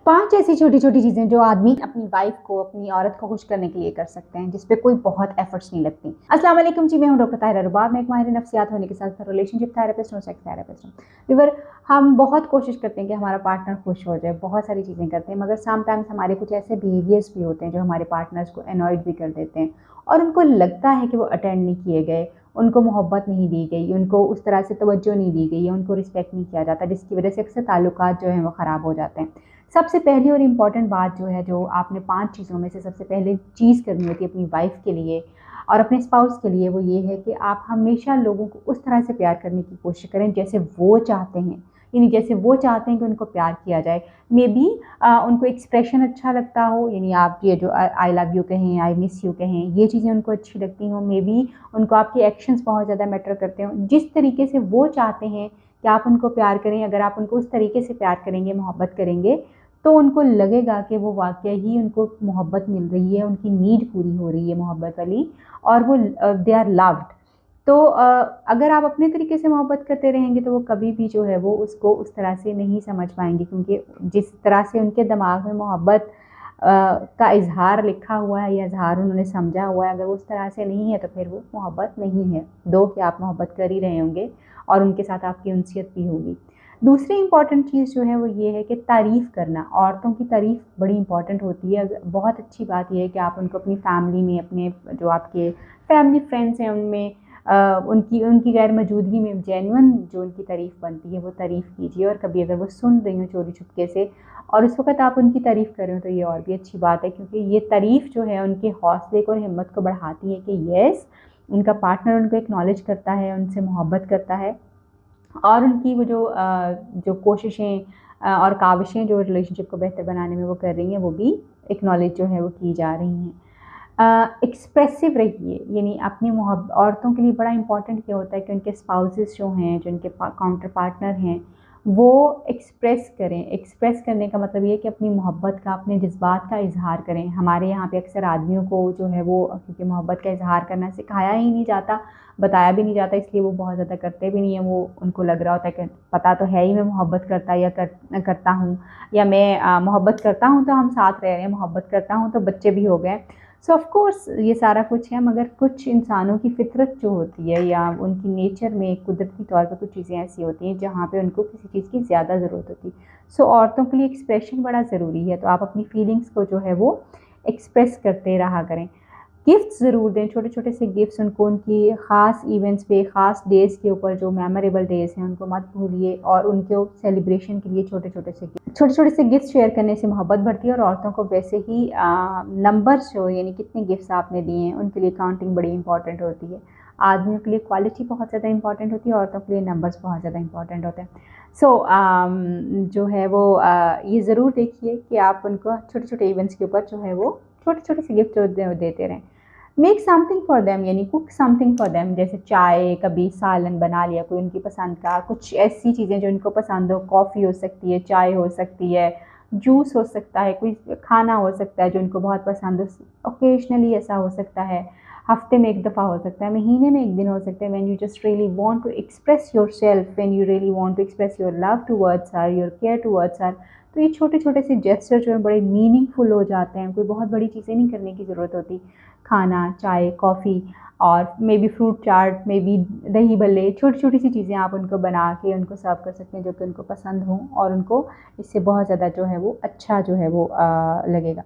5 ऐसी छोटी-छोटी चीज़ें जो आदमी अपनी वाइफ़ को, अपनी औरत को खुश करने के लिए कर सकते हैं, जिस पे कोई बहुत एफ़र्ट्स नहीं लगती। अस्सलाम वालेकुम जी, मैं हूँ डॉक्टर ताहिरा रुबाब। मैं एक माहिर नफ्सियात होने के साथ रिलेशनशिप थेरेपिस्ट हूँ, सेक्स थेरेपिस्ट हूँ। व्यूअर, हम बहुत कोशिश करते हैं कि हमारा पार्टनर खुश हो जाए, बहुत सारी चीज़ें करते हैं, मगर समटाइम्स हमारे कुछ ऐसे बिहेवियर्स भी होते हैं जो हमारे पार्टनर्स को अनॉयड भी कर देते हैं और उनको लगता है कि वो अटेंड नहीं किए गए, उनको मोहब्बत नहीं दी गई, उनको उस तरह से तवज्जो नहीं दी गई, उनको रिस्पेक्ट नहीं किया जाता, जिसकी वजह से अक्सर ताल्लुकात जो हैं वो ख़राब हो जाते हैं। सबसे पहली और इम्पॉर्टेंट बात जो है, जो आपने 5 चीज़ों में से सबसे पहले चीज़ करनी होती है अपनी वाइफ़ के लिए और अपने स्पाउस के लिए, वो ये है कि आप हमेशा लोगों को उस तरह से प्यार करने की कोशिश करें जैसे वो चाहते हैं। यानी जैसे वो चाहते हैं कि उनको प्यार किया जाए। मेबी उनको एक्सप्रेशन अच्छा लगता हो, यानी आप ये जो आई लव यू कहें, आई मिस यू कहें, ये चीज़ें उनको अच्छी लगती हों। मेबी उनको आपके एक्शंस बहुत ज़्यादा मैटर करते हों। जिस तरीके से वो चाहते हैं कि आप उनको प्यार करें, अगर आप उनको उस तरीके से प्यार करेंगे, मोहब्बत करेंगे, तो उनको लगेगा कि वो वाक़ई ही उनको मोहब्बत मिल रही है, उनकी नीड पूरी हो रही है मोहब्बत वाली, और वो दे आर लव्ड। तो अगर आप अपने तरीके से मोहब्बत करते रहेंगे तो वो कभी भी जो है वो उसको उस तरह से नहीं समझ पाएँगे, क्योंकि जिस तरह से उनके दिमाग में मोहब्बत का इज़हार लिखा हुआ है या इज़हार उन्होंने समझा हुआ है, अगर वो उस तरह से नहीं है तो फिर वो मोहब्बत नहीं है। दो कि आप मोहब्बत कर ही रहे होंगे और उनके साथ आपकी उनसियत भी होगी। दूसरी इम्पॉर्टेंट चीज़ जो है वो ये है कि तारीफ़ करना। औरतों की तारीफ़ बड़ी इम्पॉर्टेंट होती है। बहुत अच्छी बात ये है कि आप उनको अपनी फैमिली में, अपने जो आपके फैमिली फ्रेंड्स हैं उनमें उनकी उनकी गैर मौजूदगी में जेन्युइन जो उनकी तारीफ़ बनती है वो तारीफ़ कीजिए। और कभी अगर वो सुन रही हो चोरी छुपके से और उस वक़्त आप उनकी तारीफ़ कर रहे हो तो ये और भी अच्छी बात है, क्योंकि ये तारीफ़ जो है उनके हौसले को और हिम्मत को बढ़ाती है कि येस, उनका पार्टनर उनको एक्नॉलेज करता है, उनसे मोहब्बत करता है और उनकी वो जो कोशिशें और काविशें जो रिलेशनशिप को बेहतर बनाने में वो कर रही हैं, वो भी एक्नॉलेज जो है वो की जा रही हैं। एक्सप्रेसिव रहिए, यानी अपनी औरतों के लिए बड़ा इम्पॉर्टेंट क्या होता है कि उनके स्पाउसेस जो हैं, जो उनके काउंटर पार्टनर हैं, वो एक्सप्रेस करें। एक्सप्रेस करने का मतलब ये है कि अपनी मोहब्बत का, अपने जज्बात का इजहार करें। हमारे यहाँ पे अक्सर आदमियों को जो है वो, क्योंकि मोहब्बत का इजहार करना सिखाया ही नहीं जाता, बताया भी नहीं जाता, इसलिए वो बहुत ज़्यादा करते भी नहीं हैं। वो उनको लग रहा होता है कि पता तो है ही मैं मोहब्बत करता हूँ, या मैं मोहब्बत करता हूँ तो हम साथ रह रहे हैं, मोहब्बत करता हूँ तो बच्चे भी हो गए। सो ऑफ़ कोर्स ये सारा कुछ है, मगर कुछ इंसानों की फ़ितरत जो होती है या उनकी नेचर में कुदरती तौर पर कुछ चीज़ें ऐसी होती हैं जहाँ पे उनको किसी चीज़ की ज़्यादा ज़रूरत होती है। सो औरतों के लिए एक्सप्रेशन बड़ा ज़रूरी है, तो आप अपनी फीलिंग्स को जो है वो एक्सप्रेस करते रहा करें। गिफ्ट्स ज़रूर दें, छोटे-छोटे से गिफ्ट्स उनको, उनकी ख़ास इवेंट्स पे, ख़ास डेज़ के ऊपर, जो मेमोरेबल डेज़ हैं उनको मत भूलिए, और उनको सेलिब्रेशन के लिए छोटे-छोटे से गिफ्ट शेयर करने से मोहब्बत बढ़ती है। और औरतों को वैसे ही नंबर्स जो, यानी कितने गिफ्ट्स आपने दिए हैं, उनके लिए काउंटिंग बड़ी इंपॉर्टेंट होती है। आदमियों के लिए क्वालिटी बहुत ज़्यादा इंपॉर्टेंट होती है, औरतों के लिए नंबर्स बहुत ज़्यादा इंपॉर्टेंट होते हैं। सो जो है वो ये ज़रूर देखिए कि आप उनको छोटे-छोटे इवेंट्स के ऊपर जो है वो छोटे-छोटे से गिफ्ट जो देते रहें। मेक समथिंग फॉर देम, यानी कुक समथिंग फॉर देम, जैसे चाय, कभी सालन बना लिया कोई उनकी पसंद का, कुछ ऐसी चीज़ें जो उनको पसंद हो। कॉफ़ी हो सकती है, चाय हो सकती है, जूस हो सकता है, कोई खाना हो सकता है जो उनको बहुत पसंद हो। ओकेजनली ऐसा हो सकता है, हफ्ते में 1 दफ़ा हो सकता है, महीने में 1 दिन हो सकता है। When you just really want to express yourself, when you really want to express your love towards her, your care towards her, तो ये छोटे-छोटे से जेस्चर जो हैं बड़े मीनिंगफुल हो जाते हैं। कोई बहुत बड़ी चीज़ें नहीं करने की ज़रूरत होती। खाना, चाय, कॉफ़ी और may be fruit chaat, may be दही भल्ले, छोटी-छोटी सी चीज़ें आप उनको बना के उनको सर्व कर सकते हैं जो कि उनको पसंद हों, और उनको इससे बहुत ज़्यादा जो है वो अच्छा जो है वो लगेगा।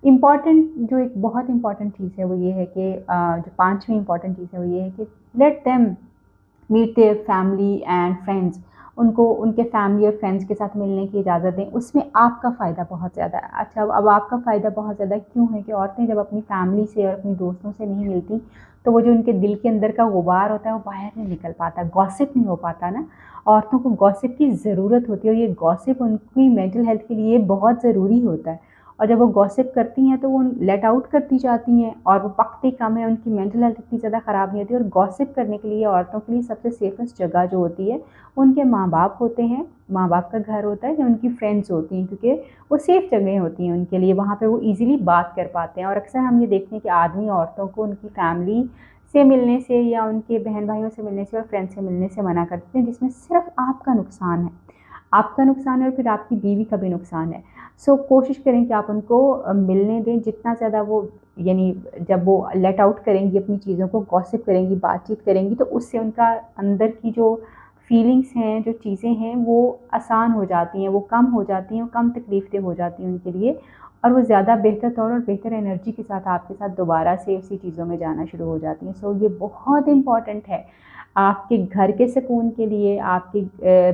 इम्पॉर्टेंट जो एक बहुत इम्पॉर्टेंट चीज़ है वो ये है कि जो 5वीं इम्पॉर्टेंट चीज़ है वो ये है कि let them meet their family and friends. उनको उनके फैमिली और फ्रेंड्स के साथ मिलने की इजाज़त दें, उसमें आपका फ़ायदा बहुत ज़्यादा है। अच्छा, अब आपका फ़ायदा बहुत ज़्यादा क्यों है कि औरतें जब अपनी फैमिली से और अपने दोस्तों से नहीं मिलती, तो वो जो उनके दिल के अंदर का गुबार होता है वो बाहर नहीं निकल पाता, गॉसिप नहीं हो पाता ना। औरतों को गॉसिप की ज़रूरत होती है और ये गॉसिप उनकी मेंटल हेल्थ के लिए बहुत ज़रूरी होता है। और जब वो गॉसिप करती हैं तो वो लेट आउट करती जाती हैं और वो पकती कम है, उनकी मेंटल हेल्थ इतनी ज़्यादा ख़राब नहीं होती। और गॉसिप करने के लिए औरतों के लिए सबसे सेफेस्ट जगह जो होती है, उनके माँ-बाप होते हैं, माँ-बाप का घर होता है, या उनकी फ्रेंड्स होती हैं, क्योंकि वो सेफ़ जगह होती हैं उनके लिए, वहाँ पे वो ईज़िली बात कर पाते हैं। और अक्सर हम ये देखते हैं कि आदमी औरतों को उनकी फैमिली से मिलने से या उनके बहन-भाइयों से मिलने से और फ्रेंड्स से मिलने से मना करते हैं, जिसमें सिर्फ़ आपका नुकसान है। आपका नुकसान है और फिर आपकी बीवी का भी नुकसान है। सो कोशिश करें कि आप उनको मिलने दें जितना ज़्यादा वो, यानी जब वो लेट आउट करेंगी अपनी चीज़ों को, गॉसिप करेंगी, बातचीत करेंगी, तो उससे उनका अंदर की जो फीलिंग्स हैं, जो चीज़ें हैं, वो आसान हो जाती हैं, वो कम हो जाती हैं, कम तकलीफ़ें हो जाती हैं उनके लिए, और वो ज़्यादा बेहतर तौर और बेहतर एनर्जी के साथ आपके साथ दोबारा से उसी चीज़ों में जाना शुरू हो जाती हैं। सो ये बहुत इम्पॉर्टेंट है आपके घर के सुकून के लिए, आपकी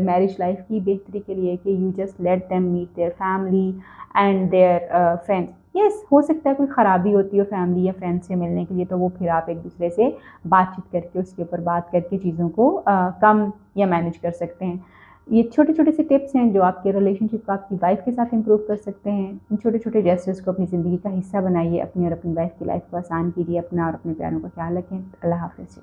मैरिज लाइफ की बेहतरी के लिए कि you just let them meet their family and their friends. Yes, हो सकता है कोई ख़राबी होती हो फैमिली या फ्रेंड्स से मिलने के लिए, तो वो फिर आप एक दूसरे से बातचीत करके, उसके ऊपर बात करके चीज़ों को कम या मैनेज कर सकते हैं। ये छोटे छोटे से टिप्स हैं जो आपके रिलेशनशिप को आपकी वाइफ के साथ इम्प्रूव कर सकते हैं। इन छोटे छोटे जेस्चर्स को अपनी ज़िंदगी का हिस्सा बनाइए, अपनी और अपनी वाइफ की लाइफ को आसान कीजिए। अपना और अपने प्यारों का ख्याल रखें। अल्लाह हाफ़िज़।